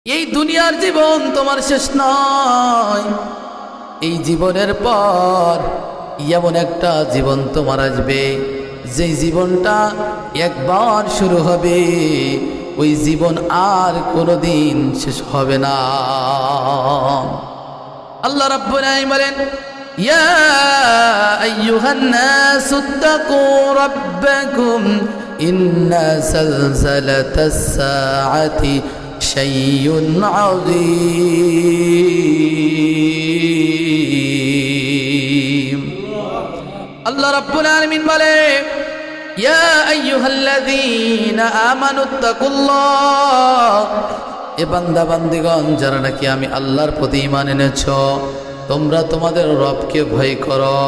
এই দুনিয়ার জীবন তোমার শেষ নয়। এই জীবনের পর এমন একটা জীবন তোমার আসবে, যেই জীবনটা একবার শুরু হবে ওই জীবন আর কোনোদিন শেষ হবে না। আল্লাহ রাব্বুল আলামিন বলেন, ইয়া আইয়ুহান নাসুত্তাকু রাব্বাকুম ইন্না যালযালাতাস সাআতি শাইউন আযীম। আল্লাহ রাব্বুল আলামিন বলে, ইয়া আইয়ুহাল্লাযীনা আমানুত্তাকুল্লাহ, এ বান্দা বান্দিগণ যারা নাকি আমি আল্লাহর প্রতি ঈমান এনেছ, তোমরা তোমাদের রবকে ভয় করো।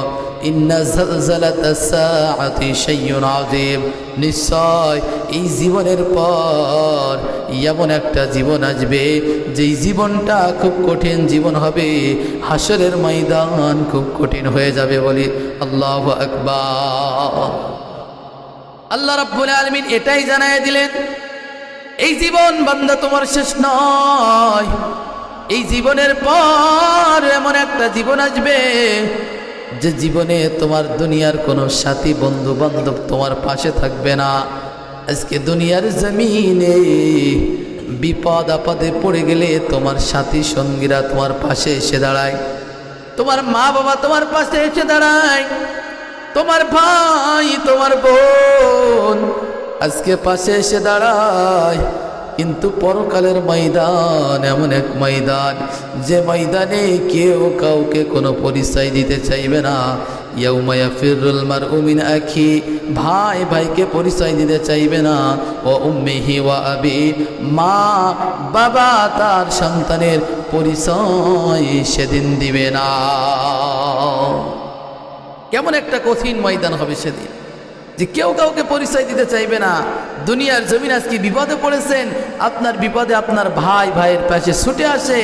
ইন্না যালযালাতাস সাআতি শাইউন আযীম, নিশ্চয় এই জীবনের পর এমন একটা জীবন আসবে যেই জীবনটা খুব কঠিন জীবন হবে। হাসরের ময়দান খুব কঠিন হয়ে যাবে। বলি আল্লাহু আকবার। আল্লাহ রাব্বুল আলামিন এটাই জানায় দিলেন, এই জীবন বান্দা তোমার শেষ নয়। এই জীবনের পর এমন একটা জীবন আসবে যে জীবনে তোমার দুনিয়ার কোনো সাথী বন্ধু বান্ধব তোমার পাশে থাকবে না। আজকে দুনিয়ার জমিনে বিপদ আপদে পড়ে গেলে তোমার সাথী সঙ্গীরা তোমার পাশে এসে দাঁড়ায়, তোমার মা বাবা তোমার পাশে এসে দাঁড়ায়, তোমার ভাই তোমার বোন আজকে পাশে এসে দাঁড়ায়। কিন্তু পরকালের ময়দান এমন এক ময়দান, যে ময়দানে কেউ কাউকে কোনো পরিচয় দিতে চাইবে না। ইয়াউমা ইয়াফিরুল মারউ মিন আখি, ভাই ভাইকে পরিচয় দিতে চাইবে না। ও উম্মিহি ওয়া আবি, মা বাবা তার সন্তানের পরিচয় সেদিন দিবে না। কেমন একটা কঠিন ময়দান হবে সেদিন, যে কেউ কাউকে পরিচয় দিতে চাইবে না। দুনিয়ার জমিন আজকে বিপদে পড়েছেন, আপনার বিপদে আপনার ভাই ভাইয়ের পাশে ছুটে আসে,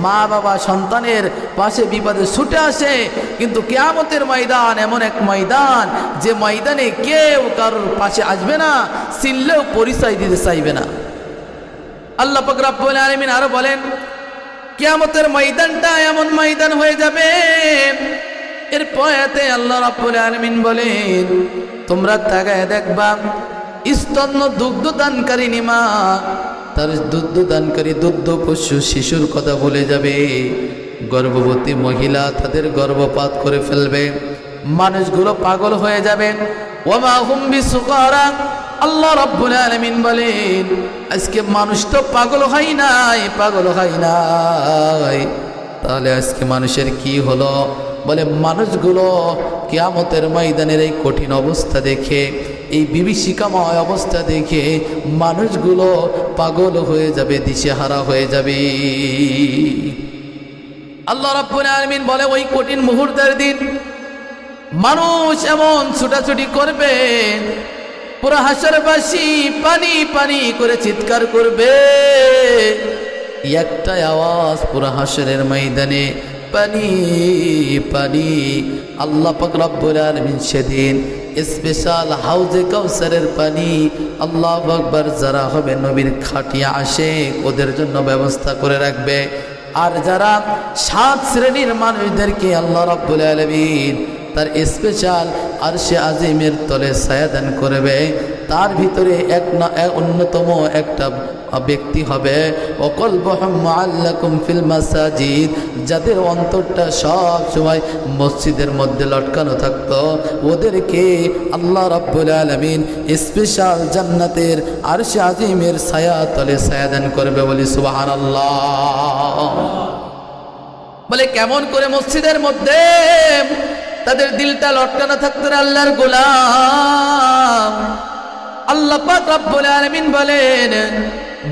মা বাবা সন্তানের পাশে বিপদে ছুটে আসে। কিন্তু কিয়ামতের ময়দান এমন এক ময়দান, যে ময়দানে কেউ কারোর পাশে আসবে না, চিনলেও পরিচয় দিতে চাইবে না। আল্লাহ পাক রব্বুল আলামিন আরো বলেন, কিয়ামতের ময়দানটা এমন ময়দান হয়ে যাবে। এর পরেতে আল্লাহ রাব্বুল আলামিন বলেন, তোমরা তাকায় দেখবা স্তন্য দুগ্ধ দানকারী মা তার দুগ্ধ দানকারী দুগ্ধ পশু শিশুর কথা ভুলে যাবে। গর্ভবতী মহিলা তাদের গর্ভপাত করে ফেলবে। মানুষগুলো পাগল হয়ে যাবে। ওয়া হুম বিসুকারা, আল্লাহ রাব্বুল আলামিন বলেন, আজকে মানুষ তো পাগল হয় নাই, পাগল হয় নাই। তাহলে আজকে মানুষের কি হলো? বলে মানুষগুলো কিয়ামতের ময়দানের এই কঠিন অবস্থা দেখে, এই বিভীষিকাময় অবস্থা দেখে মানুষগুলো পাগল হয়ে যাবে, দিশেহারা হয়ে যাবে। আল্লাহ রাব্বুল আলামিন বলে, ওই কঠিন মুহূর্তের দিন মানুষ এমন ছুটাছুটি করবে, পুরো হাসরবাসী পানি পানি করে চিৎকার করবে। একটাই আওয়াজ পুরো হাসরের ময়দানে, পানি পানি। আল্লাহ পাক রব্বুল আলামিন সেদিন স্পেশাল হাউজে কাউসারের পানি, আল্লাহু আকবার, যারা হবে নবীর খাটিয়া আসে ওদের জন্য ব্যবস্থা করে রাখবে। আর যারা 7 শ্রেণীর মানুষদেরকে আল্লাহ রাব্বুল আলামিন তার স্পেশাল আরশে আজিমের তলে ছায়া দান করবে, তার ভিতরে অন্যতম একটা ব্যক্তি হবে ওয়াকলবুহুম মুআল্লাকুম ফিল মাসাজিদ, যাদের অন্তরটা সব সময় মসজিদের মধ্যে লটকানো থাকতো, ওদেরকে আল্লাহ রাব্বুল আলামিন স্পেশাল জান্নাতের আরশে আজিমের ছায়া তলে ছায়া দান করবে। বলি সুবহানাল্লাহ। বলে কেমন করে মসজিদের মধ্যে তাদের দিলটা লটকানো থাকতো আল্লাহর গোলাম। আল্লাহ পাক রব্বুল আলামিন বলেন,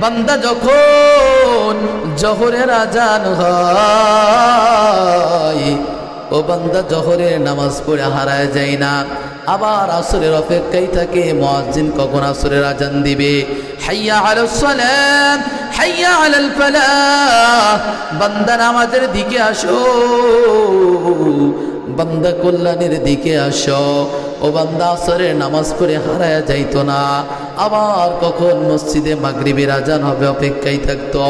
বান্দা যখন জোহরের আজান হয়, ও বান্দা জোহরের নামাজ পড়ে হারায় যায় না, আবার আসরের অপেক্ষায় থাকে মুয়াজ্জিন কখন আসরের আজান দিবে। হাইয়া আলাস সালাত হাইয়া আলাল ফালাহ, বান্দা নামাজের দিকে আসো, বান্দা কল্যাণের দিকে আসো। ও বান্দা আসরের নামাজ পড়ে হারায়া যাইতো না, আবার কখন মসজিদে মাগরিবের আজান হবে অপেক্ষায় থাকতো,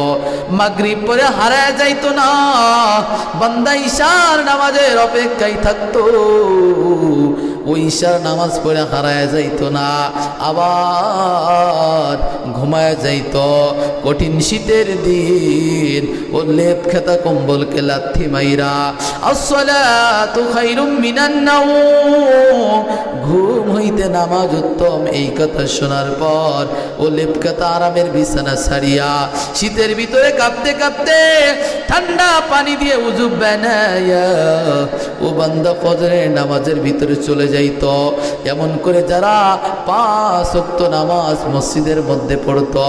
মাগরিব পরে হারায়া যাইতো না, বান্দা ঈশার নামাজের অপেক্ষায় থাকতো, ওই ঈশার নামাজ পড়ে হারায়া যাইতো না, আবার ঘুমায়া যাইতো। কঠিন শীতের দিন ও লেপ খেতা কম্বলকে লাথি মাইরা আসসালাতু খায়রুম মিনান নাওম, ঘুম হইতে নামাজ উত্তম, এই কথা শোনার পর ও লেপ খেতা আরামের বিছানা ছাড়িয়া শীতের ভিতরে কাঁপতে কাঁপতে ঠান্ডা পানি দিয়ে উযু বানায়া ও বান্দা ফজরের নামাজের ভিতরে চলে যাইতো। এমন করে যারা 5 ওয়াক্ত নামাজ মসজিদের মধ্যে পড়তো,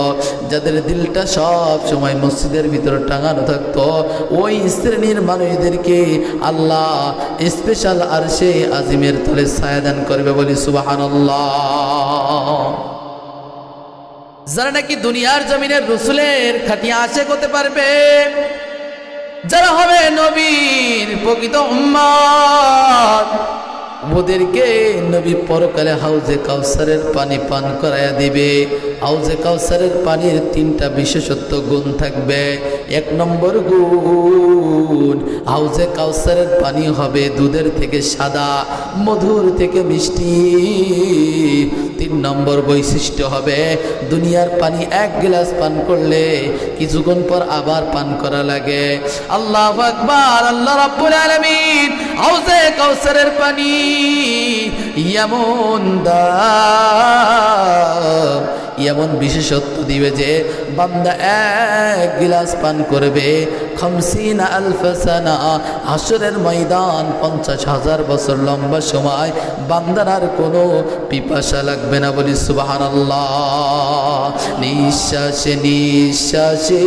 যাদের দিলটা সব সময় মসজিদের ভিতরে টাঙানো থাকতো, ওই শ্রেণীর মানুষদেরকে আল্লাহ স্পেশাল আরশে আজিমের তলে ছায়া দান করবে, বলি সুবহানাল্লাহ। যারা নাকি দুনিয়ার জমিনের রসুলের খাঁটি আশিক হতে পারবে, যারা হবে নবীর প্রকৃত উম্মত, ওদেরকে নবী পরকালে হাউজে কাউসারের পানি পান করায়া দিবে। হাউজে কাউসারের পানির 3টা বিশেষত্ব গুণ থাকবে। 1 নম্বর গুণ, হাউজে কাউসারের পানি হবে দুধের থেকে সাদা, মধুর থেকে মিষ্টি। 3 নম্বর বৈশিষ্ট্য হবে, দুনিয়ার পানি 1 গ্লাস পান করলে কিছুক্ষণ পর আবার পান করা লাগে। আল্লাহু আকবার। আল্লাহ রাব্বুল আলামিন হাউজে কাউসারের পানি এমন দাম, এমন বিশেষত্ব দিবে যে বান্দা 1 গ্লাস পান করবে 50 আলফ সানা, হাসরের ময়দান 50,000 বছর লম্বা সময় বান্দার আর কোনো পিপাসা লাগবে না, বলি সুবহানাল্লাহ। নিঃশ্বাসে নিঃশ্বাসে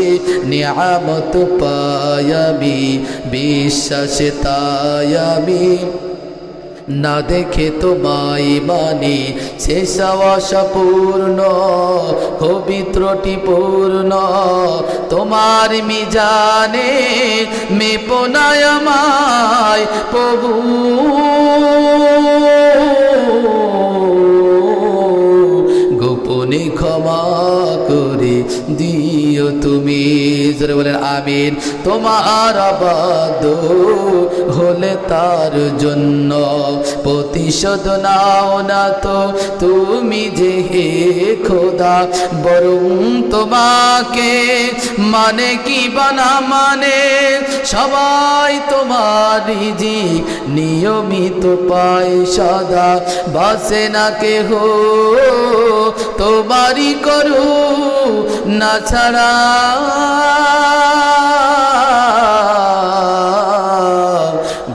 নিয়ামত পায়ামি, বিশ্বাসে তায়ামি, না দেখে তোমায় মানি, শেষ আশা পূর্ণ হবি ত্রুটি পূর্ণ, তোমার মিজানে মেপনায় আমায় প্রভু, গোপনে ক্ষমা করে দিও তুমি। জোরে বলেন আমিন। তোমার আবাদ হলে তার জন্য প্রতিশোধ নাও না তো তুমি যে হে খোদা, বরং তোমাকে মানে কি বানা মানে, সবাই তোমার রিজিক নিয়মিত পায় সদা, বাসে না কেহ তোমারই করু না ছাড়া,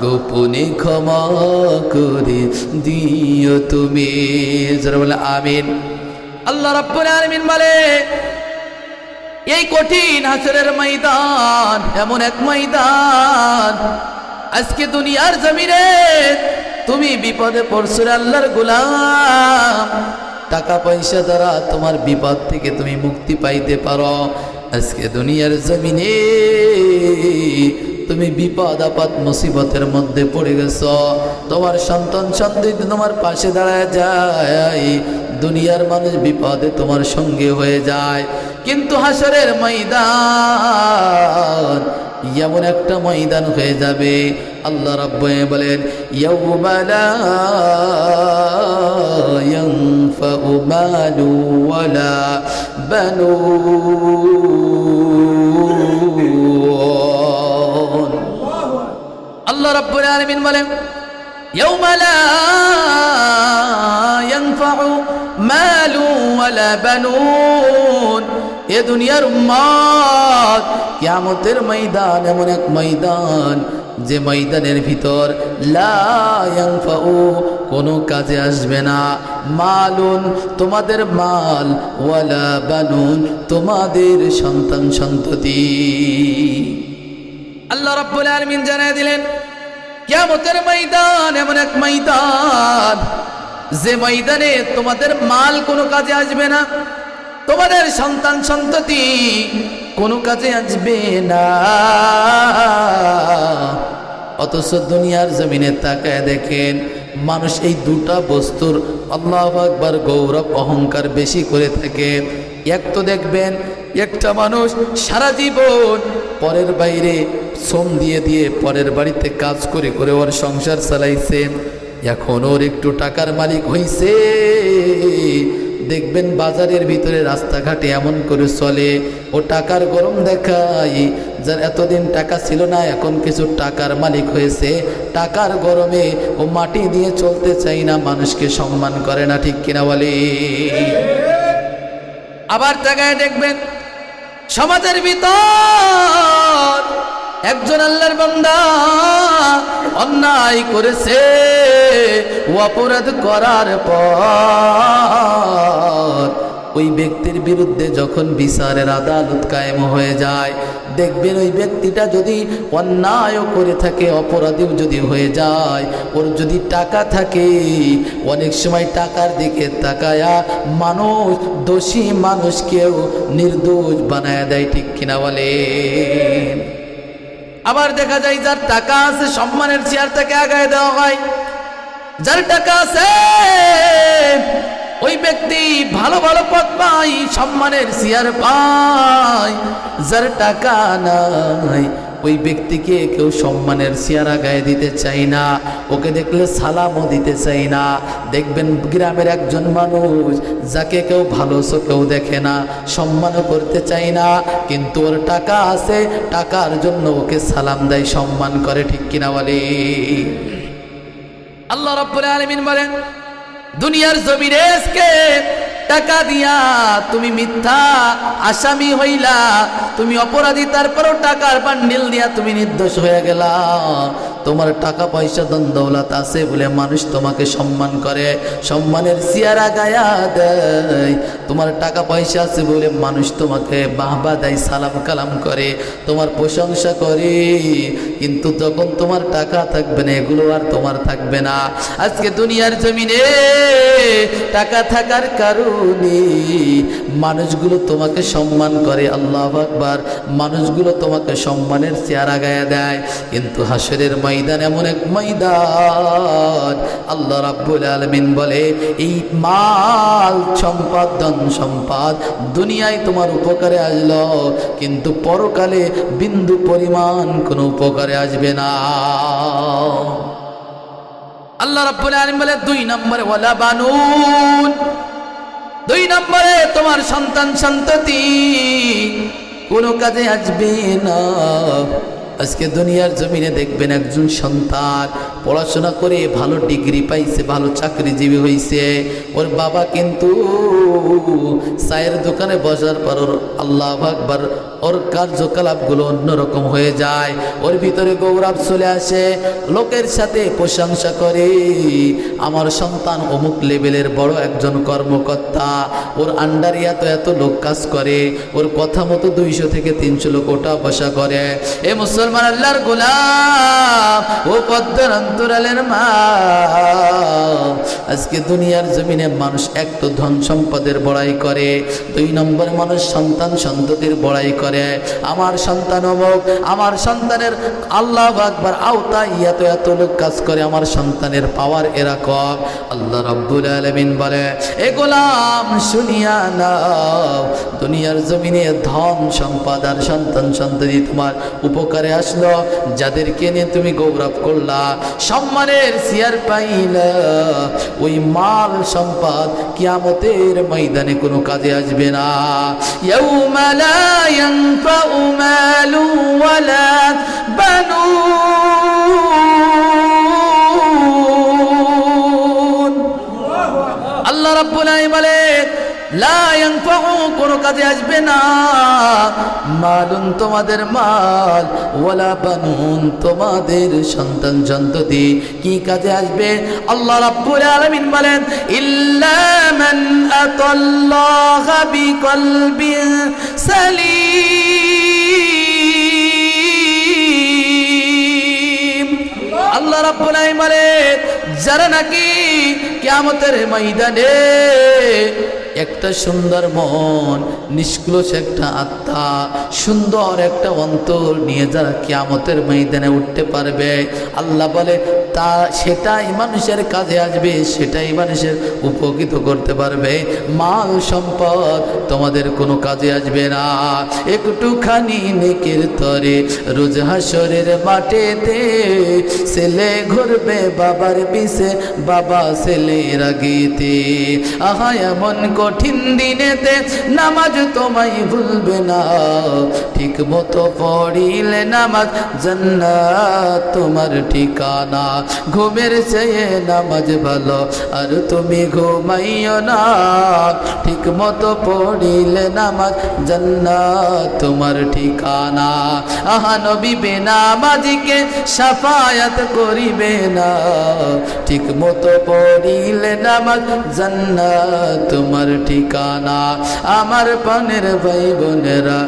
গোপনে ক্ষমা করে দিও তুমি। যারা বলে আমিন। আল্লাহ রাব্বুল আলামিন বলে, এই কঠিন হাসরের ময়দান এমন এক ময়দান, আজকে দুনিয়ার জমিনে তুমি বিপদে পড়ছো আল্লাহর গোলাম, টাকা পয়সা দ্বারা তোমার বিপদ থেকে তুমি মুক্তি পাইতে পারো। আজকে দুনিয়ার জমিনে তুমি বিপদ আপদ মুসিবতের মধ্যে পড়ে গেছো, তোমার সন্তান সন্ততি তোমার পাশে দাঁড়ায় যায়, দুনিয়ার মানুষ বিপদে তোমার সঙ্গে হয়ে যায়, কিন্তু হাসরের ময়দান এমন একটা ময়দান হয়ে যাবে। আল্লাহ রাব্বুল বলেন, ইয়াউমা লা ইয়ানফাউ মালু ওয়ালা বানুন। আল্লাহ রাব্বুল আলামিন বলেন, ইয়াউমা লা ইয়ানফাউ মালু ওয়ালা বানুন। এ দুনিয়ার উম্মত, কিয়ামতের ময়দান এমন এক ময়দান যে ময়দানের ভিতর লা ইয়ানফাউ কোনো কাজে আসবে না, মালুন তোমাদের মাল, ওয়ালা বানুন তোমাদের সন্তান সন্ততি। আল্লাহ রাব্বুল আলামিন জানিয়ে দিলেন, কিয়ামতের ময়দান এমন এক ময়দান যে ময়দানে তোমাদের মাল কোনো কাজে আসবে না, তোমাদের সন্তান সন্ততি কোনো কাজে আসবে না। অথচ দুনিয়ার জমিনে তাকায় দেখেন মানুষ এই দুটা বস্তুর আল্লাহু আকবার গৌরব অহংকার বেশি করে থাকে। এক তো দেখবেন একটা মানুষ সারা জীবন পরের বাইরে শ্রম দিয়ে দিয়ে পরের বাড়িতে কাজ করে করে ওর সংসার চালাইছে, এখন ওর একটু টাকার মালিক হইছে, দেখবেন বাজারের ভিতরে রাস্তাঘাটে এমন করে চলে, ও টাকার গরম দেখায়। যার এতদিন টাকা ছিল না এখন কিছু টাকার মালিক হয়েছে, টাকার গরমে ও মাটি দিয়ে চলতে চাই না, মানুষকে সম্মান করে না, ঠিক কিনা বলে? আবার তাকায় দেখবেন সমাজের ভিতর একজন আল্লাহর বান্দা অন্যায় করেছে, ও অপরাধ করার পর ওই ব্যক্তির বিরুদ্ধে যখন বিচারের আদালত কায়েম হয়ে যায়, দেখবেন ওই ব্যক্তিটা যদি অন্যায় করে থাকে, অপরাধীও যদি হয়ে যায়, ওর যদি টাকা থাকে, অনেক সময় টাকার দিকে তাকায়া মানুষ দোষী মানুষকেও নির্দোষ বানায় দেয়, ঠিক কিনা বলে? আবার দেখা যায় যার টাকা আছে সম্মানের চেয়ার থেকে আগায় দেওয়া হয়, যার টাকা আছে ওই ব্যক্তি ভালো ভালো পদ পায়, সম্মানের চেয়ার পায়। যার টাকা নাই ওই ব্যক্তিকে কেউ সম্মানের চেয়ার আগায় দিতে চাই না, ওকে দেখলে সালামও দিতে চাই না। দেখবেন গ্রামের একজন মানুষ যাকে কেউ ভালো চোখেও দেখে না, সম্মানও করতে চাই না, কিন্তু ওর টাকা আছে, টাকার জন্য ওকে সালাম দেয়, সম্মান করে, ঠিক কিনা বলে? আল্লাহ রাব্বুল আলামিন বলেন দুনিয়ার জমিনে আজকে টাকা দিয়া তুমি মিথ্যা আসামি হইলা, তুমি অপরাধী, তারপরেও টাকার বান্ডিল দিয়া তুমি নির্দোষ হয়ে গেলা। তোমার টাকা পয়সা ধন দৌলত আছে বলে মানুষ তোমাকে সম্মান করে, সম্মানের চেয়ারা গায়া দেয়। তোমার টাকা পয়সা আছে বলে মানুষ তোমাকে বাহবা দেয়, সালাম কালাম করে, তোমার প্রশংসা করে। কিন্তু যখন তোমার টাকা থাকবে না, এগুলো আর তোমার থাকবে না। আজকে দুনিয়ার জমিনে টাকা থাকার কারণে মানুষগুলো তোমাকে সম্মান করে, আল্লাহু আকবার, মানুষগুলো তোমাকে সম্মানের চেয়ারা গায়া দেয়। কিন্তু হাসরের ময়দান এমন এক ময়দান, আল্লাহ রাব্বুল আলামিন বলে এই মাল সম্পদ ধন সম্পদ দুনিয়ায় তোমার উপকারে আসলো, কিন্তু পরকালে বিন্দু পরিমাণ কোনো উপকারে আসবে না। আল্লাহ রাব্বুল আলামিন বলে 2 নম্বরে ওয়ালা বানুন, 2 নম্বরে তোমার সন্তান সন্ততি কোনো কাজে আসবে না। আজকে দুনিয়ার জমিনে দেখবেন একজন সন্তান পড়াশোনা করে ভালো ডিগ্রি পাইছে, ভালো চাকরিজীবী হয়েছে, ওর বাবা কিন্তু চায়ের দোকানে বসার পর ওর আল্লাহু আকবার ওর কার্যকলাপগুলো অন্যরকম হয়ে যায়, ওর ভিতরে গৌরব চলে আসে, লোকের সাথে প্রশংসা করে আমার সন্তান অমুক লেভেলের বড় একজন কর্মকর্তা, ওর আন্ডারে এত লোক কাজ করে, ওর কথা মতো 200 থেকে 300 লোক ওটা বসা করে। এ মুসলমান আল্লাহর গোলাম ও পদ্মার অন্তরালের মা, আজকে দুনিয়ার জমিনে মানুষ এক তো ধন সম্পদের বড়াই করে, 2 নম্বর মানুষ সন্তান সন্ততির বড়াই করে। আমার সন্তান অমুক, আমার সন্তানের আল্লাহু আকবার আওতায় এত লোক কাজ করে, আমার সন্তানের পাওয়ার এরকম। আল্লাহ রাব্বুল আলামিন বলে এ গোলাম শুনিয়া নাও, দুনিয়ার জমিনে ধন সম্পদ আর সন্তান সন্ততি তোমার উপকারে আসলো, যাদেরকে নিয়ে তুমি গৌরব করলা, সম্মানের চেয়ার পাইলা, ওই মাল সম্পদ কিয়ামতের ময়দানে কোনো কাজে আসবে না। ইয়াউমা লা ইয়ানফাউ মালু ওয়ালা বানুন। আল্লাহ রাব্বুল আলামিন বলে লা ইয়ানফাউ কোনো কাজে আসবে না, মালুন তোমাদের মাল, ওয়ালা বানুন তোমাদের সন্তান সন্ততি কি কাজে আসবে? আল্লাহ রাব্বুল আলামিন বলেন ইল্লা মান আতাল্লাহা বিকলবিন সালিম। আল্লাহ রাব্বুল আলামিন বলেন যারা নাকি কিয়ামতের ময়দানে একটা সুন্দর মন, নিষ্কলুষ একটা আত্মা, সুন্দর একটা অন্তর নিয়ে যারা কিয়ামতের ময়দানে উঠতে পারবে, আল্লাহ বলে তা সেটাই মানুষের কাজে আসবে, সেটাই মানুষের উপকৃত করতে পারবে। মাল সম্পদ তোমাদের কোনো কাজে আসবে না। একটুখানি নেকের তরে রোজ হাসরের মাঠেতে ছেলে ঘুরবে বাবার পিছে, বাবা ছেলের আগেতে। আহা এমন কঠিন দিনেতে নামাজ তোমায় ভুলবে না, ঠিক মতো পড়িলে নামাজ জান্নাত তোমার ঠিকানা। ঘুমের চেয়ে নামাজ ভালো আর তুমি ঘুমাইও না, ঠিক মতো পড়িলে নামাজ জান্নাত তোমার ঠিকানা। আহা নবী বেনামাজিকে শাফায়াত করিবে না, ঠিক মতো পড়িলে নামাজ জান্নাত তোমার ঠিকানা। আমার পানের ভাই বোনেরা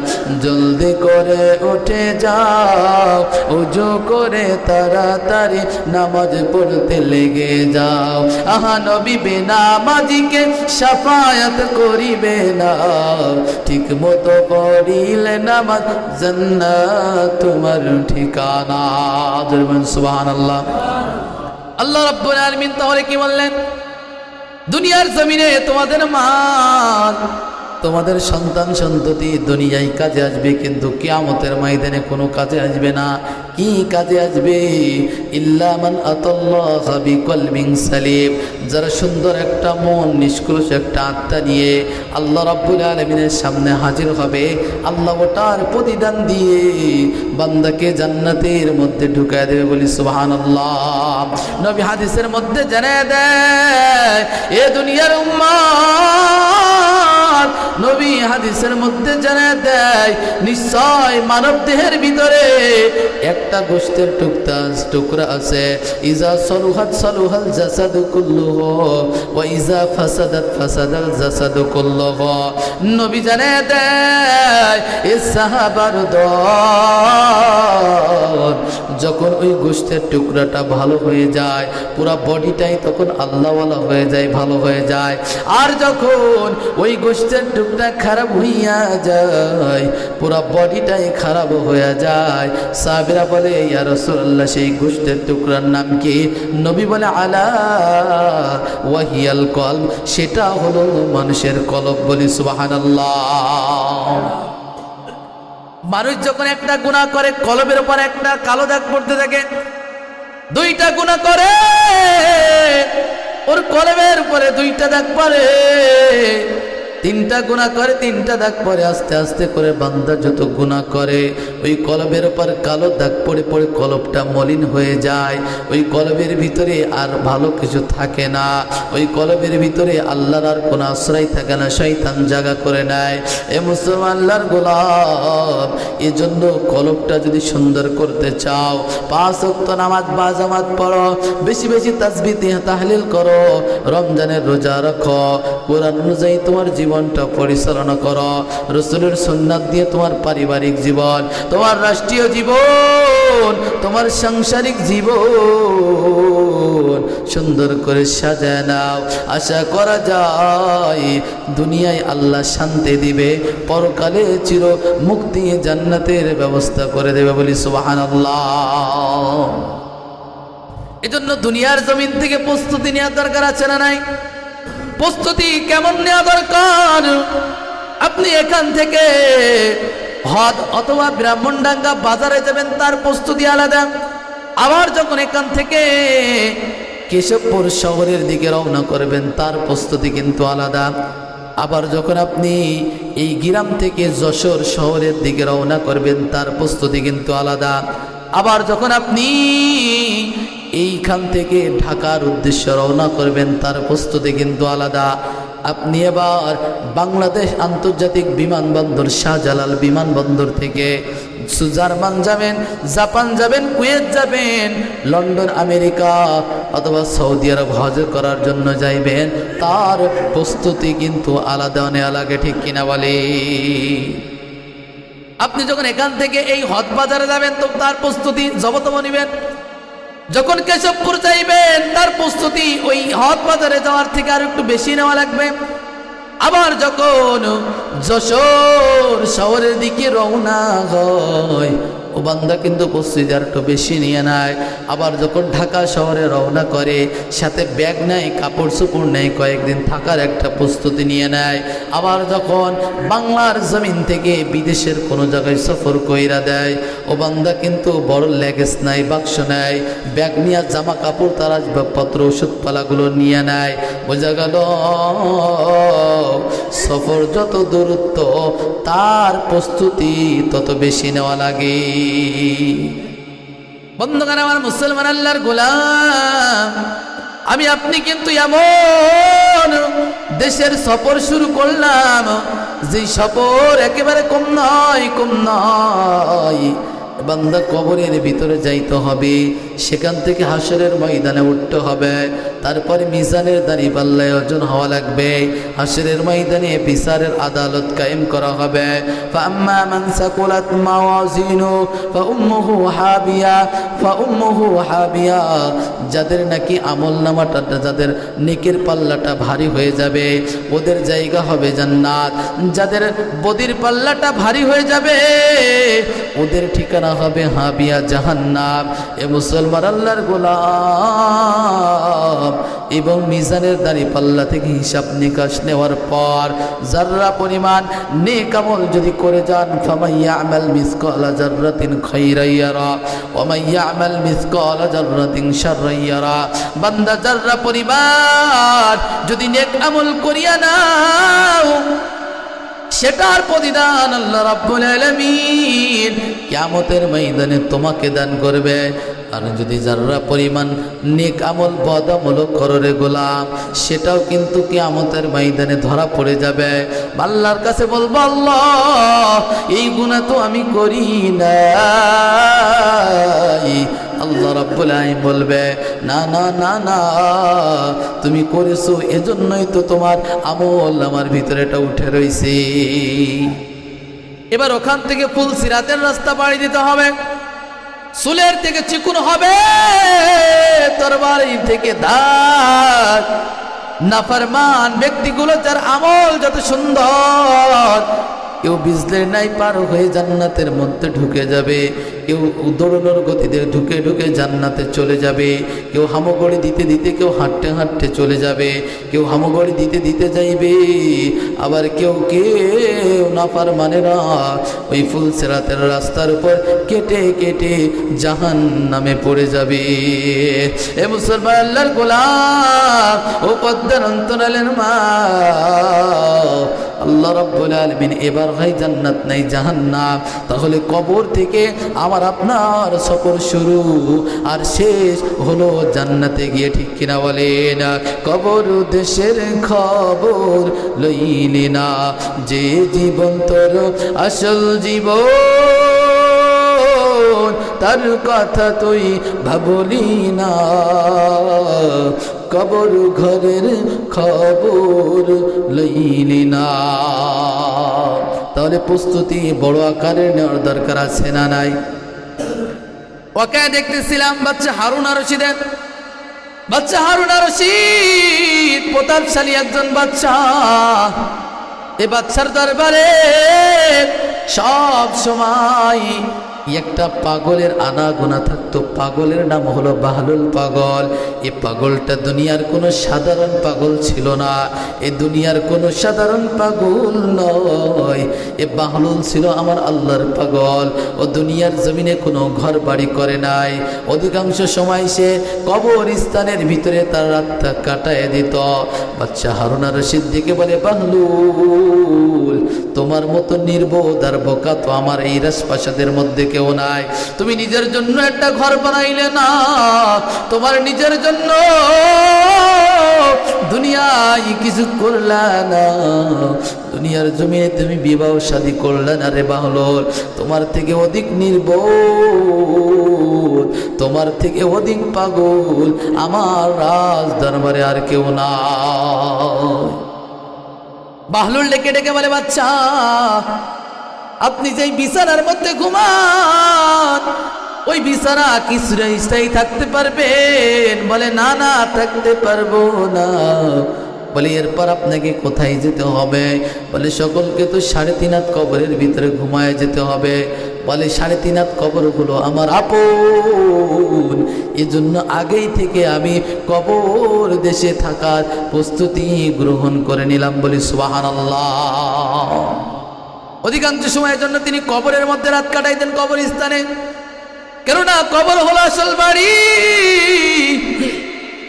জলদি করে উঠে যাও, ওযু করে তাড়াতাড়ি নামাজ পড়তে লেগে যাও। আহা নবী বেনামাজিকে শাফায়াত করিবে না, ঠিক মতো পড়িলে নামাজ জান্নাত তোমার ঠিকানা। সুবহানাল্লাহ। আল্লাহ রাব্বুল আলামিন তাহলে কি বললেন? দুনিয়ার জমিনে তোমাদের মাল, তোমাদের সন্তান সন্ততি দুনিয়ায় কাজে আসবে, কিন্তু কিয়ামতের ময়দানে কোনো কাজে আসবে না। কি কাজে আসবে? ইল্লা মান আতাল্লাহা বিকলবিন সালিম, যারা সুন্দর একটা মন, নিষ্কলুষ একটা আত্মা নিয়ে আল্লাহ রাব্বুল আলামিনের সামনে হাজির হবে। আল্লাহ ওটার প্রতিদান দিয়ে বান্দাকে জান্নাতের মধ্যে ঢুকায় দেবে। বলি সুবহানাল্লাহ। নবী হাদিসের মধ্যে জানায় দেয়, এ দুনিয়ার উম্মত, নবী হাদিসের মধ্যে জানায় দেয়, নিশ্চয় মানব দেহের ভিতরে একটা গোশতের টুকরা আছে। ইজা সলুহাত সলুহাল জাসাদু কুল্লুহু ওয়া ইজা ফাসাদাত ফাসাদাল জাসাদু কুল্লুহু। নবী জানায় দেয়, এ সাহাবার দল, যখন ওই গোশতের টুকরাটা ভালো হয়ে যায়, পুরা বডিটাই তখন আল্লাহওয়ালা হয়ে যায়, ভালো হয়ে যায়। আর যখন ওই গোশতের টুকরা খারাপ হইয়া যায়, পুরা বডিটাই খারাপ হয়ে যায়। সাহাবীরা বলে, ইয়া রাসূলুল্লাহ, সেই গোশতের টুকরার নাম কি? নবী বলে, আলা ওয়াহিয়াল কলব, সেটা হলো মানুষের কলব। বলি সুবহানাল্লাহ। মানুষ যখন একটা গুনাহ করে, কলবের উপর একটা কালো দাগ পড়তে থাকে। দুইটা গুনাহ করে, ওর কলবের উপরে দুইটা দাগ পড়ে। তিনটা গুনাহ করে, তিনটা দাগ পড়ে। আস্তে আস্তে করে বান্দা যত গুনাহ করে, ওই কলবের উপর কালো দাগ পড়ে পড়ে কলবটা মলিন হয়ে যায়। ওই কলবের ভিতরে আর ভালো কিছু থাকে না। ওই কলবের ভিতরে আল্লাহর আর কোনো আশ্রয় থাকে না, শয়তান জায়গা করে নেয়। এ মুসলমান আল্লাহর গোলাম, এজন্য কলবটা যদি সুন্দর করতে চাও, 5 ওয়াক্ত নামাজ বাজামাত পড়ো, বেশি বেশি তাসবিহ তাহলিল করো, রমজানের রোজা রাখো, কোরআন অনুযায়ী তোমার জীবনটা পরিচালনা করো, রাসূলের সুন্নাত দিয়ে তোমার পারিবারিক জীবন, তোমার রাষ্ট্রীয় জীবন, তোমার সাংসারিক জীবন সুন্দর করে সাজায় নাও। আশা করা যায় দুনিয়ায় আল্লাহ শান্তি দিবে, পরকালে চির মুক্তি জান্নাতের ব্যবস্থা করে দেবে। বলি সুবহানাল্লাহ। এজন্য দুনিয়ার জমিন থেকে প্রস্তুতি নেওয়ার দরকার আছে না নাই? প্রস্তুতি কেমন নেওয়া দরকার? আপনি এখান থেকে হদ অথবা ব্রাহ্মণডাঙ্গা বাজারে যাবেন, তার প্রস্তুতি আলাদা। আবার যখন এখান থেকে কেশবপুর শহরের দিকে রওনা করবেন, তার প্রস্তুতি কিন্তু আলাদা। আবার যখন আপনি এই গ্রাম থেকে যশোর শহরের দিকে রওনা করবেন, তার প্রস্তুতি কিন্তু আলাদা। আবার যখন আপনি এইখান থেকে ঢাকার উদ্দেশ্যে রওনা করবেন, তার প্রস্তুতি কিন্তু আলাদা। আপনি এবার বাংলাদেশ আন্তর্জাতিক বিমানবন্দর, শাহজালাল বিমানবন্দর থেকে জার্মান যাবেন, জাপান যাবেন, কুয়েত যাবেন, লন্ডন, আমেরিকা অথবা সৌদি আরব হজ করার জন্য যাইবেন, তার প্রস্তুতি কিন্তু আলাদা নেওয়া লাগে। ঠিক কিনা বলে? আপনি যখন এখান থেকে এই হজ বাজারে যাবেন, তো তার প্রস্তুতি জবতম নিবেন। যখন কেশবপুর যাইবেন, তার প্রস্তুতি ওই হজ বাজারে যাওয়ার থেকে আর একটু বেশি নেওয়া লাগবে। আবার যখন যশোর শহরের দিকে রওনা হয়, ও বান্দা কিন্তু প্রস্তুতি আর একটু বেশি নিয়ে নেয়। আবার যখন ঢাকা শহরে রওনা করে, সাথে ব্যাগ নেয়, কাপড় চোপড় নেয়, কয়েকদিন থাকার একটা প্রস্তুতি নিয়ে নেয়। আবার যখন বাংলার জমিন থেকে বিদেশের কোনো জায়গায় সফর কইরা দেয়, ও বান্দা কিন্তু বড় লেগেজ নাই, বাক্স নেয়, ব্যাগ নিয়ে জামা কাপড়, তার আসবাবপত্র, ওষুধপালাগুলো নিয়ে নেয়। বোঝা গেল সফর যত দূরত্ব তার প্রস্তুতি তত বেশি নেওয়া লাগে। বন্ধুগণ আমার, মুসলমান আল্লাহর গোলাম, আমি আপনি কিন্তু এমন দেশের সফর শুরু করলাম যে সফর একেবারে কম নয়, কম নয়। বান্দা কবরের ভিতরে যাইতে হবে, সেখান থেকে হাসরের ময়দানে উঠতে হবে, তারপরে মিজানের দাঁড়ি পাল্লায় ওজন হওয়া লাগবে, হাসরের ময়দানে বিচারের আদালত কায়েম করা হবে। ফাম্মা মান সাকুলাত মাওয়াজিনু ফাউম্মুহু হাবিয়া, ফাউম্মুহু হাবিয়া। যাদের নাকি আমলনামাটা, যাদের নেকের পাল্লাটা ভারী হয়ে যাবে, ওদের জায়গা হবে জান্নাত। যাদের বদির পাল্লাটা ভারী হয়ে যাবে, ওদের ঠিকানা হবে হাবিয়া, জাহান্নাম। এ মুসলমান আল্লাহর গোলাম, এবং মিজানের দাড়ি পাল্লা থেকে হিসাব নিকাশ নেওয়ার পর যাররা পরিমাণ নেক আমল যদি করে যান, ফামাইয়া আমাল মিসকালা জাররাতিন খাইরান ইয়ারা ওয়া মাইয়া আমাল মিসকালা জাররাতিন শাররান ইয়ারা। বান্দা যাররা পরিমাণ যদি নেক আমল করিয়া নাও, সেটার প্রতিদান আল্লাহ রাব্বুল আলামিন কিয়ামতের ময়দানে তোমাকে দান করবে। আর যদি যারা পরিমাণ নেক আমল বদ আমল করো রে গোলাম, সেটাও কিন্তু কিয়ামতের ময়দানে ধরা পড়ে যাবে। আল্লাহর কাছে বলবো, আল্লাহ এই গুনাহ তো আমি করি না। আল্লাহ রাব্বুল আলামিন বলবে, না না না না, তুমি করেছো, এজন্যই তো তোমার আমল আমার ভিতরে এটা উঠে রয়েছে। এবার ওখান থেকে ফুল সিরাতের রাস্তা পাড়ি দিতে হবে, চুলের থেকে চিকুন হবে, তরবারি থেকে দাগ। নাফরমান ব্যক্তিগুলো যার আমল যত সুন্দর, কেউ বিজলের নাই পার হয়ে জান্নাতের মধ্যে ঢুকে যাবে, কেউ দৌড়ানোর গতিতে ঢুকে ঢুকে জান্নাতে চলে যাবে, কেউ হামগড়ি দিতে দিতে, কেউ হাঁটতে হাঁটতে চলে যাবে, কেউ হামগড়ি দিতে দিতে যাইবে, আবার কেউ কেউ নাফরমানেরা ওই ফুলসিরাতের রাস্তার উপর কেটে কেটে জাহান্নামে পড়ে যাবে। এ মুসলমান আল্লাহর গোলাম, ও পদ্মার অন্তরালের মা, আল্লাহ রাব্বুল আলামিন এবার হয় জান্নাত নাই জাহান্নাম, তাহলে কবর থেকে আমার আপনার সফর শুরু আর শেষ হলো জান্নাতে গিয়ে, ঠিক কিনা বলেন? কবর দেশের খবর লইলি না, যে জীবন তোর আসল জীবন, তার কথা তুই ভাবলি না। কবর ঘরের খবর লইলি না। তাহলে প্রস্তুতি বড় আকারের নেওয়ার দরকার আছে না নাই? ওকে দেখতেছিলাম বাচ্চা হারুন আর রশিদের, বাচ্চা হারুন আর রশিদ প্রতাপশালী একজন বাচ্চা। এ বাচ্চার দরবারে সব সময় একটা পাগলের আনাগোনা থাকতো। পাগলের নাম হলো বাহলুল পাগল। এ পাগলটা দুনিয়ার কোনো সাধারণ পাগল ছিল না, এ দুনিয়ার কোনো সাধারণ পাগল নয়। এ বাহলুল ছিল আমার আল্লাহর পাগল। ও দুনিয়ার জমিনে কোনো ঘর বাড়ি করে নাই, অধিকাংশ সময় সে কবরস্থানের ভিতরে তার রাতটা কাটায় দিত। বাচ্চা হারুন আর রশিদ দিকে বলে, বাহলুল, তোমার মতো নির্বোধ আর বোকা তো আমার এই রাজপ্রাসাদের মধ্যে কেউ নাই। তুমি নিজের জন্য একটা ঘর বানাইলে না, তোমার নিজের জন্য দুনিয়ায় কিছু করলা না, দুনিয়ার জমিনে তুমি বিবাহ শাদী করলে না রে বাহলুল। তোমার থেকে অধিক নির্বোধ, তোমার থেকে অধিক পাগল আমার রাজ দরবারে আর কেউ না। বাহলুল ডেকে ডেকে বলে, বাচ্চা, আপনি যেই বিছানার মধ্যে ঘুমান, ওই বিছানা কি চিরস্থায়ী থাকতে পারবেন? বলে, না না, থাকতে পারবো না। বলে এরপর আপনাকে কোথায় যেতে হবে? বলে সকলকে তো 3.5 হাত কবরের ভিতরে ঘুমায় যেতে হবে। বলে 3.5 হাত কবর হলো আমার আপন, এজন্য আগেই থেকে আমি কবর দেশে থাকার প্রস্তুতি গ্রহণ করে নিলাম। বলি সুবহানাল্লাহ। অধিকাংশ সময়ের জন্য তিনি কবরের মধ্যে রাত কাটাইতেন, কবরস্থানে। কেননা কবর হলো আসল বাড়ি।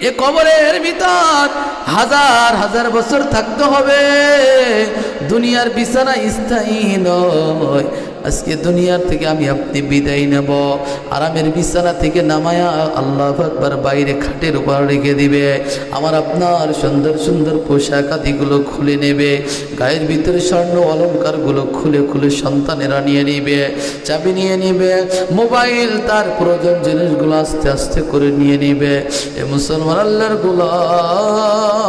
এ কবরের ভিতর হাজার হাজার বছর থাকতে হবে। দুনিয়ার বিছানা স্থায়ী নয়। আজকে দুনিয়ার থেকে আমি আপনি বিদায় নেব, আরামের বিছানা থেকে নামায়া আল্লাহু আকবার বাইরে খাটের উপর রেখে দিবে। আমার আপনার সুন্দর সুন্দর পোশাক আদিগুলো খুলে নেবে, গায়ের ভিতরে স্বর্ণ অলঙ্কারগুলো খুলে খুলে সন্তানেরা নিয়ে নিবে, চাবি নিয়ে নিবে, মোবাইল তার প্রয়োজন জিনিসগুলো আস্তে আস্তে করে নিয়ে নিবে। এ মুসলমান আল্লাহর গোলাম,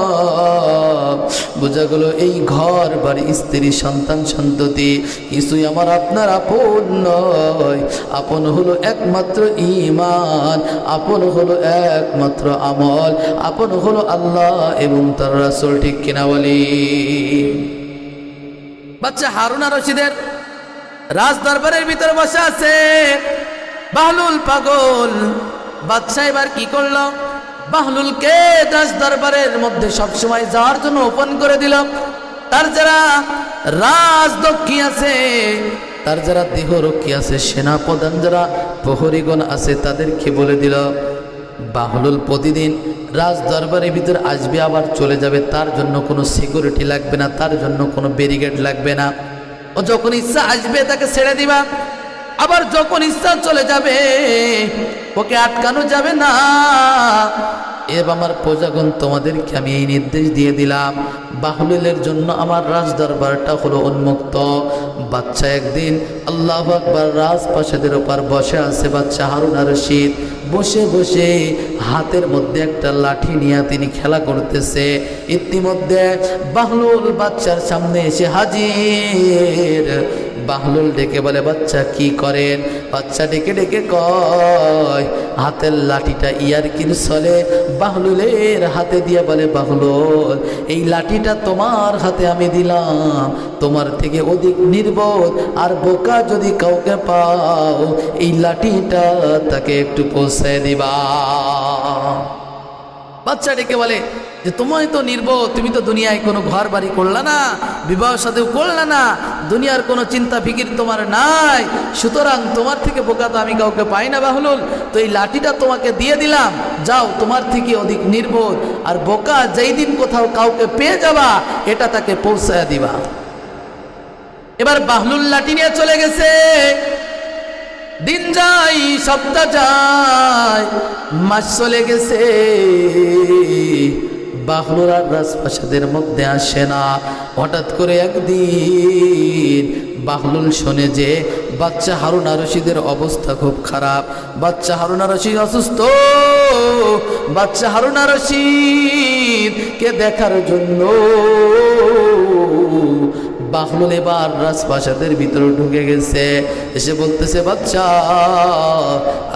বোঝা গেল এই ঘর বাড়ি স্ত্রী সন্তান সন্ততি কিছুই আমার আপনার আপন নয়। আপন হলো একমাত্র ঈমান, আপন হলো একমাত্র আমল, আপন হলো আল্লাহ এবং তার রাসূল। ঠিক কিনা বলি? বাচ্চা হারুন আর রশিদের রাজ দরবারের ভিতরে বসে আছে বাহলুল পাগল। বাদশা এবার কি করলো? বাহলুলকে রাজ দরবারের মধ্যে সবসময় যাওয়ার জন্য ওপেন করে দিল। তার যারা রাজদক্ষী আছে, তার যারা দেহরক্ষী আছে, সেনাপ্রধান যারা প্রহরীগণ আছে, তাদেরকে বলে দিল বাহলুল প্রতিদিন রাজ দরবারের ভিতরে আসবে আবার চলে যাবে, তার জন্য কোনো সিকিউরিটি লাগবে না, তার জন্য কোনো ব্যারিকেড লাগবে না। ও যখন ইচ্ছা আসবে তাকে ছেড়ে দিবা, আবার যখন ইচ্ছা চলে যাবে ওকে আটকানো যাবে না। এবার আমার প্রজাগণ তোমাদেরকে আমি এই নির্দেশ দিয়ে দিলাম, বাহলুলের জন্য আমার রাজ দরবারটা হলো উন্মুক্ত। বাচ্চা একদিন আল্লাহু আকবার রাজপ্রাসাদের উপর বসে আছে বাচ্চা হারুন আর রশিদ। বসে বসে হাতের মধ্যে একটা লাঠি নিয়ে তিনি খেলা করতেছে। ইতিমধ্যে বাহলুল বাচ্চার সামনে এসে হাজির। বাহলুল ডেকে বলে, বাচ্চা কি করেন? বাচ্চা ডেকে ডেকে কয়, হাতের লাঠিটা ইয়ারকির ছলে বাহলুলের হাতে দিয়ে বলে, বাহলুল এই লাঠিটা তোমার হাতে আমি দিলাম, তোমার থেকে অধিক নির্বোধ আর বোকা যদি কাউকে পাও এই লাঠিটা তাকে একটু পৌঁছায় দিবা। বাচ্চা ডেকে বলে যে তোমায় তো নির্বোধ, তুমি তো দুনিয়ায় কোনো ঘর বাড়ি করলা না, বিবাহ সাথেও করলা না, দুনিয়ার কোনো চিন্তা ফিকির তোমার নাই, সুতরাং তোমার থেকে বোকা তো আমি কাউকে পাই না বাহলুল। তো এই লাঠিটা তোমাকে দিয়ে দিলাম, যাও তোমার থেকে অধিক নির্বোধ আর বোকা যেই দিন কোথাও কাউকে পেয়ে যাবা এটা তাকে পৌঁছায় দিবা। এবার বাহলুল লাঠি নিয়ে চলে গেছে। দিন যায়, সপ্তাহ যায়, মাস চলে গেছে, বাহলুল আর রাজপ্রাসাদের মধ্যে আসে না। হঠাৎ করে একদিন বাহলুল শোনে যে বাচ্চা হারুন আর রশিদের অবস্থা খুব খারাপ, বাচ্চা হারুন আর রশিদ অসুস্থ। বাচ্চা হারুন আর রশিদকে দেখার জন্য বাহলুল এবার রাজপ্রাসাদের ভিতরে ঢুকে গেছে। এসে বলতেছে, বাচ্চা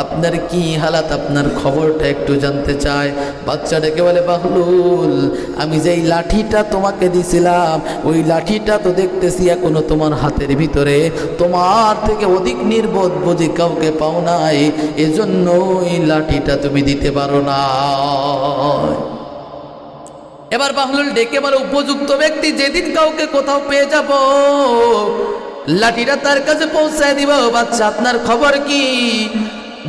আপনার কি হালাত, আপনার খবরটা একটু জানতে চাই। বাচ্চা ডেকে বলে, বাহলুল আমি যেই লাঠিটা তোমাকে দিছিলাম ওই লাঠিটা তো দেখতেছি এখনো তোমার হাতের ভিতরে, তোমার থেকে অধিক নির্বোধ বুঝি কাউকে পাও নাই, এজন্য এই লাঠিটা তুমি দিতে পারো না। এবার বাহলুল ডেকে বলে, উপযুক্ত ব্যক্তি যেদিন কাউকে কোথাও পেয়ে যাব লাঠিটা তার কাছে পৌঁছায় দিব। বাচ্চা আপনার খবর কি?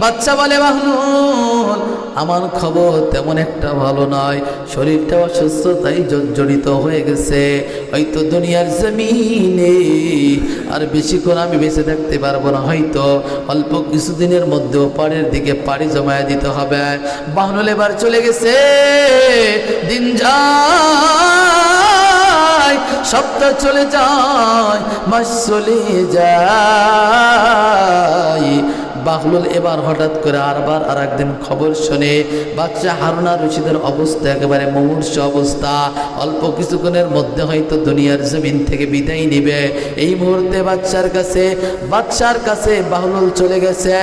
বাচ্চা বলে, বাহলুল আমার খবর তেমন একটা ভালো নয়, শরীরটা অসুস্থতাই জর্জরিত হয়ে গেছে, হয়তো দুনিয়ার জমিনে আর বেশিক্ষণ আমি বেঁচে থাকতে পারবো না, হয়তো অল্প কিছুদিনের মধ্যে পাড়ের দিকে পাড়ি জমায় দিতে হবে। বাহলুল এবার চলে গেছে। দিন যায়, সপ্তাহ চলে যায়, মাস চলে যায়, বাহলুল এবার হঠাৎ করে আর একদিন খবর শুনে বাচ্চা হারুন আর রশিদের অবস্থা একেবারে মুমূর্ষ অবস্থা, অল্প কিছুক্ষণের মধ্যে হয়তো দুনিয়ার জমিন থেকে বিদায় নিবে। এই মুহূর্তে বাচ্চার কাছে বাহলুল চলে গেছে,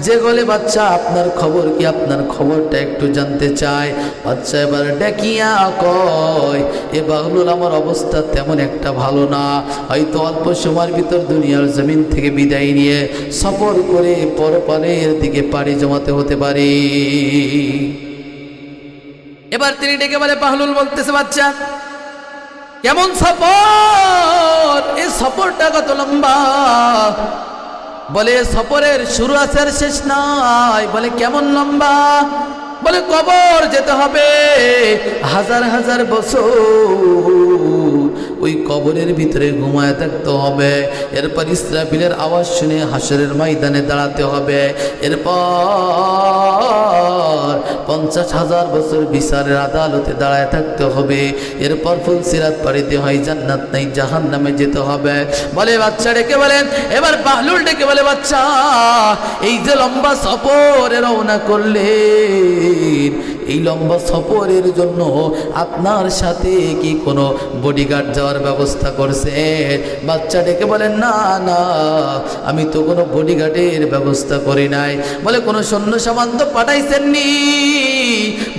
যে বলে বাচ্চা আপনার খবর কি, আপনার খবরটা একটু জানতে চায়। বাচ্চা এবার ডাকিয়া কয়, এ বাহলুল আমার অবস্থা তেমন একটা ভালো না, হয়তো অল্প সময়ের ভিতর দুনিয়ার জমিন থেকে বিদায় নিয়ে সফর করে পরপারের দিকে পাড়ি জমাতে হতে পারে। এবার তিনি ডেকে বলে, বাহলুল বলতেছে বাচ্চা কেমন সফর, এই সফরটা কত লম্বা? বলে সফরের শুরু আছে আর শেষ নাই। বলে কেমন লম্বা? বলে কবর যেতে হবে হাজার হাজার বছর, ওই কবরের ভিতরে ঘুমায় থাকতে হবে, এরপর ইসরাফিলের আওয়াজ শুনে হাসরের ময়দানে দাঁড়াতে হবে, এরপর 50,000 বছর বিচারের আদালতে দাঁড়ায় থাকতে হবে, এরপর ফুলসিরাত পাড়িতে হয় জান্নাত নাই জাহান্নামে যেতে হবে। বলে বাচ্চা ডেকে বলেন, এবার বাহলুল ডেকে বলে বাচ্চা এই যে লম্বা সফরে রওনা করলেন, এই লম্বা সফরের জন্য আপনার সাথে কি কোনো বডিগার্ড যাওয়ার ব্যবস্থা করছে? বাচ্চা ডেকে বলেন, না না, আমি তো কোনো বডিগার্ডের ব্যবস্থা করি নাই। বলে কোনো সৈন্য সামান তো পাঠাইছেননি?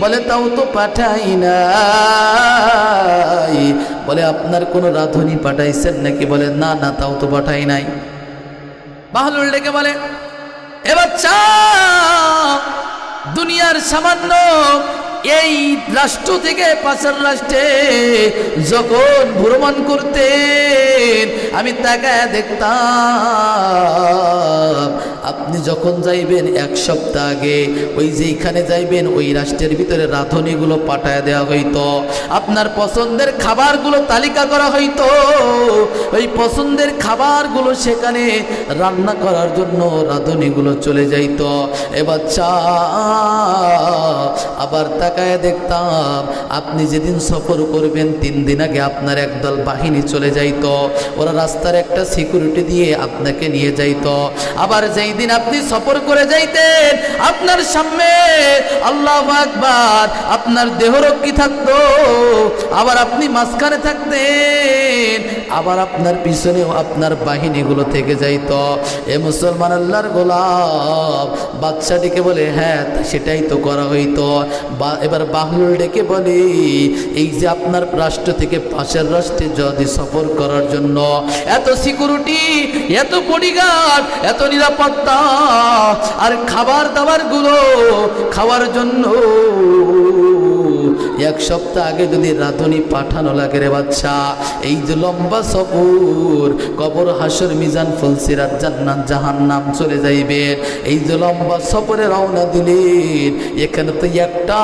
বলে তাও তো পাঠাই নাই। বলে আপনার কোনো রাঁধুনি পাঠাইছেন নাকি? বলে না না, তাও তো পাঠাই নাই। বাহলুল ডেকে বলে, এ বাচ্চা দুনিয়ার সামান্য এই রাষ্ট্র থেকে পাশের রাষ্ট্রে যখন ভ্রমণ করতেন আমি তাকায় দেখতাম, আপনি যখন যাইবেন 1 সপ্তাহ আগে ওই যেখানে যাইবেন ওই রাষ্ট্রের ভিতরে রাঁধুনিগুলো পাঠায় দেওয়া হইতো, আপনার পছন্দের খাবারগুলো তালিকা করা হইতো, ওই পছন্দের খাবারগুলো সেখানে রান্না করার জন্য রাঁধুনিগুলো চলে যাইত। এ বাচ্চা আবার তাকায় দেখতাম আপনি যেদিন সফর করবেন 3 দিন আগে আপনার একদল বাহিনী চলে যাইত, ওরা রাস্তার একটা সিকিউরিটি দিয়ে আপনাকে নিয়ে যাইত। আবার যেই দিন আপনি সফর করে যাইতেন আপনার সামনে আল্লাহু আকবার আপনার দেহরক্ষী থাকতো, আবার আপনি মাঝখানে থাকতেন, আবার আপনার পিছনেও আপনার বাহিনীগুলো থেকে যাইত। এ মুসলমান আল্লাহর গোলাম বাচ্চা ডেকে বলে, হ্যাঁ সেটাই তো করা হইতো। এবার বাহলুল ডেকে বলে, এই যে আপনার রাষ্ট্র থেকে পাশের রাষ্ট্রে যদি সফর করার জন্য এত সিকিউরিটি, এত বডিগার্ড, এত নিরাপত্তা, আর খাবার দাবার গুলো খাওয়ার জন্য 1 সপ্তাহ আগে যদি রাঁধুনি পাঠানো লাগে রে বাচ্চা, এই যে লম্বা সফর কবর হাসর মিজান ফুলসিরাত জান্নাত জাহান্নাম চলে যাইবেন, এই যে লম্বা সফরে রওনা দিলেন এখানে তো একটা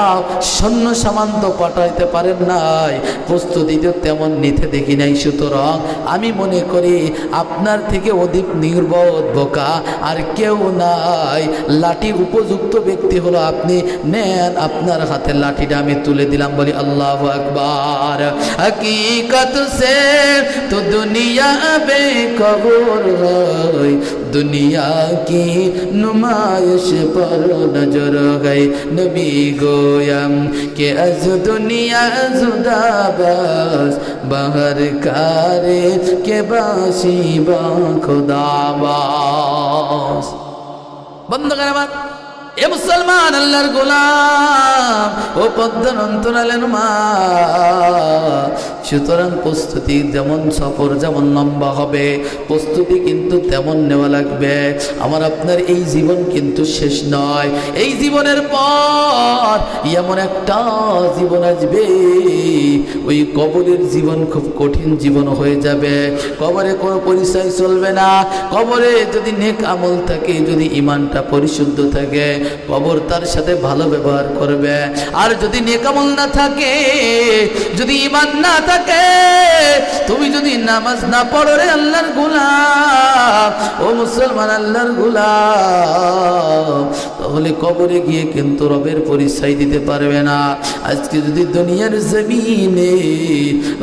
সৈন্য সামান তো পাঠাইতে পারেন নাই, প্রস্তুতি তো তেমন নিতে দেখি নাই। সুতরাং আমি মনে করি আপনার থেকে অধিক নির্বোধ বোকা আর কেউ নাই, লাঠি উপযুক্ত ব্যক্তি হলো আপনি, নেন আপনার হাতে লাঠিটা আমি তুলে দিলাম। বলি আল্লাহু আকবার। হकीकत से तो दुनिया बेखबर है, दुनिया की नुमाइश पर नजर गई, नबी गोयम के अज दुनिया जुदा बस बाहर कारे के बासी बा खुदा बास। बंद कर बात। এ মুসলমান আল্লাহর গোলাম ও পদ্মার অন্তরালের মা, সুতরাং প্রস্তুতি যেমন সফর যেমন লম্বা হবে প্রস্তুতি কিন্তু তেমন নেওয়া লাগবে। আমার আপনার এই জীবন কিন্তু শেষ নয়, এই জীবনের পর এমন একটা জীবন আসবে ওই কবরের জীবন খুব কঠিন জীবন হয়ে যাবে। কবরে কোনো পরিচয় চলবে না, কবরে যদি নেক আমল থাকে, যদি ইমানটা পরিশুদ্ধ থাকে কবর তার সাথে ভালো ব্যবহার করবে, আর যদি নেক আমল না থাকে, যদি ইমান না থাকে, তুমি যদি নামাজ না পড়ো রে আল্লাহর গোলাম, ও মুসলমান আল্লাহর গোলাম, তাহলে কবরে গিয়ে কিন্তু রবের পরিচয় দিতে পারবে না। আজকে যদি দুনিয়ার জমিনে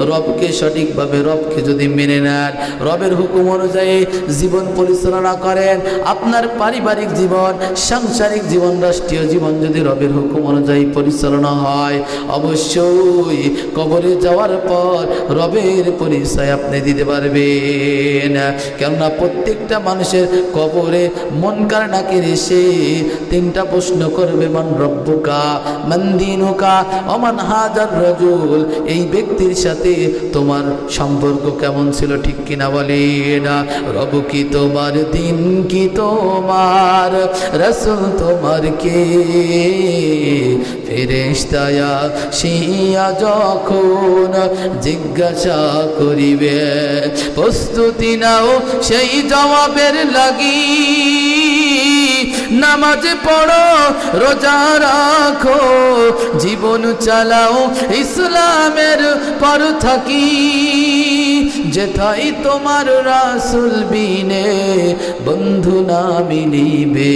রবকে সঠিকভাবে রবকে যদি মেনে নেন, রবের হুকুম অনুযায়ী জীবন পরিচালনা করেন, আপনার পারিবারিক জীবন, সাংসারিক জীবন, রাষ্ট্রীয় জীবন যদি রবের হুকুম অনুযায়ী পরিচালনা হয়, অবশ্যই কবরে যাওয়ার পর রবের পরিচয় আপনি দিতে পারবেন। কেননা প্রত্যেকটা মানুষের কবরে মুনকার নাকির এসে তিনটা প্রশ্ন করবে, মান রব্বুকা, মান দীনুকা, ওমান হাজার রাজুল। এই ব্যক্তির সাথে তোমার সম্পর্ক কেমন ছিল, ঠিক কিনা বলেন? রব কি তোমার, দিন কি তোমার, রাসূল তোমার কে? ফেরেশতায়া শিয়া যখন জিজ্ঞাসা করিবে, প্রস্তুতি নাও সেই জবাবের লাগি। নামাজ পড়ো, রোজা রাখো, জীবন চালাও ইসলামের পর থাকি। যেথায় তোমার রাসূল বিনে বন্ধু না মিলিবে,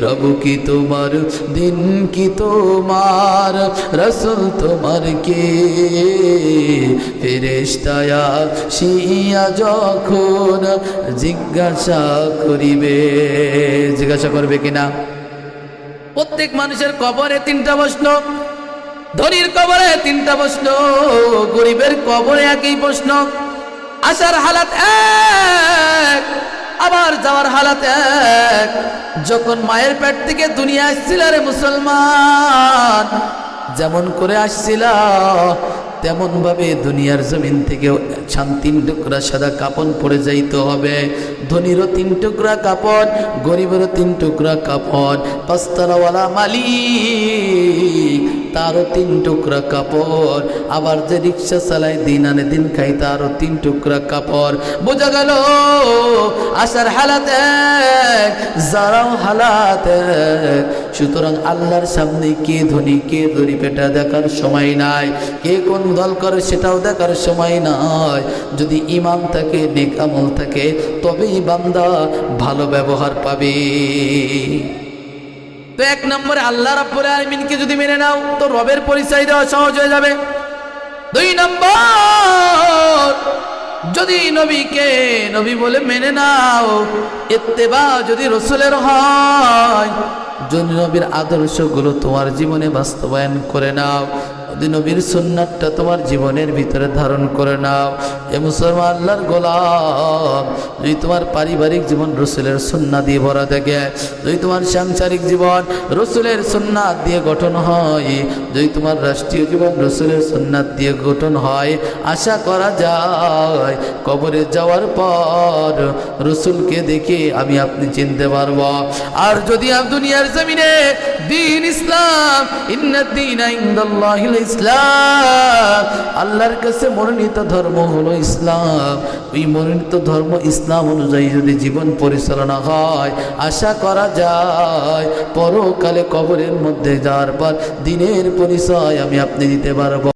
রব কি তোমার, দিন কি তোমার, রাসূল তোমার কে? ফেরেশতায়া শিয়া যখন জিজ্ঞাসা করিবে, জিজ্ঞাসা করবে কিনা? প্রত্যেক মানুষের কবরে তিনটা প্রশ্ন, ধনীর কবরে তিনটা প্রশ্ন, গরিবের কবরে একই প্রশ্ন। আসার হালাত এক, আবার যাওয়ার হালাত এক। যখন মায়ের পেট থেকে দুনিয়া আসছিল রে মুসলমান, যেমন করে আসছিল তেমন ভাবে দুনিয়ার জমিন থেকেও 3 টুকরা সাদা কাপড় পরে যাইতে হবে। ধনীরও 3 টুকরা কাপড়, গরিবেরও 3 টুকরা কাপড়, 5 তলাওয়ালা মালিক তারও 3 টুকরা কাপড়, আবার যে রিক্সা চালায় দিন আনে দিন খাই তারও 3 টুকরা কাপড়। বোঝা গেল আসার হালাত এক, যারাও হালাত এক। সুতরাং আল্লাহর সামনে কে ধনী কে গরিব এটা দেখার সময় নাই, কে কোন দল করে সেটাও দেখার সময় নাই। যদি ঈমান থাকে, নেক আমল থাকে, তবেই বান্দা ভালো ব্যবহার পাবে। তো 1 নম্বরে আল্লাহ রাব্বুল আলামিনকে যদি মেনে নাও তো রবের পরিচয় দেওয়া সহজ হয়ে যাবে। 2 নম্বর, যদি নবীকে নবী বলে মেনে নাও, ইত্তেবা যদি রাসূলের হয়, যদি নবীর আদর্শগুলো তোমার জীবনে বাস্তবায়ন করে নাও, যদি নবীর সুন্নাতটা তোমার জীবনের ভিতরে ধারণ করে নাও, এ মুসলমান আল্লাহর গোলাম, যদি তোমার পারিবারিক জীবন রাসূলের সুন্নাত দিয়ে ভরা থাকে, যদি তোমার সাংসারিক জীবন রাসূলের সুন্নাত দিয়ে গঠন হয়, যদি তোমার রাষ্ট্রীয় জীবন রাসূলের সুন্নাত দিয়ে গঠন হয়, আশা করা যায় কবরে যাওয়ার পর রাসূলকে দেখে আমি আপনি চিনতে পারব। আর যদি দুনিয়ার জমিনে দ্বীন ইসলাম, ইন্নাদ দীনা ইনদাল্লাহিল ইসলাম, আল্লাহর কাছে মনোনীত ধর্ম হলো ইসলাম, ওই মনোনীত ধর্ম ইসলাম অনুযায়ী যদি জীবন পরিচালনা হয়, আশা করা যায় পরকালে কবরের মধ্যে যাওয়ার পর দ্বীনের পরিচয় আমি আপনি দিতে পারব।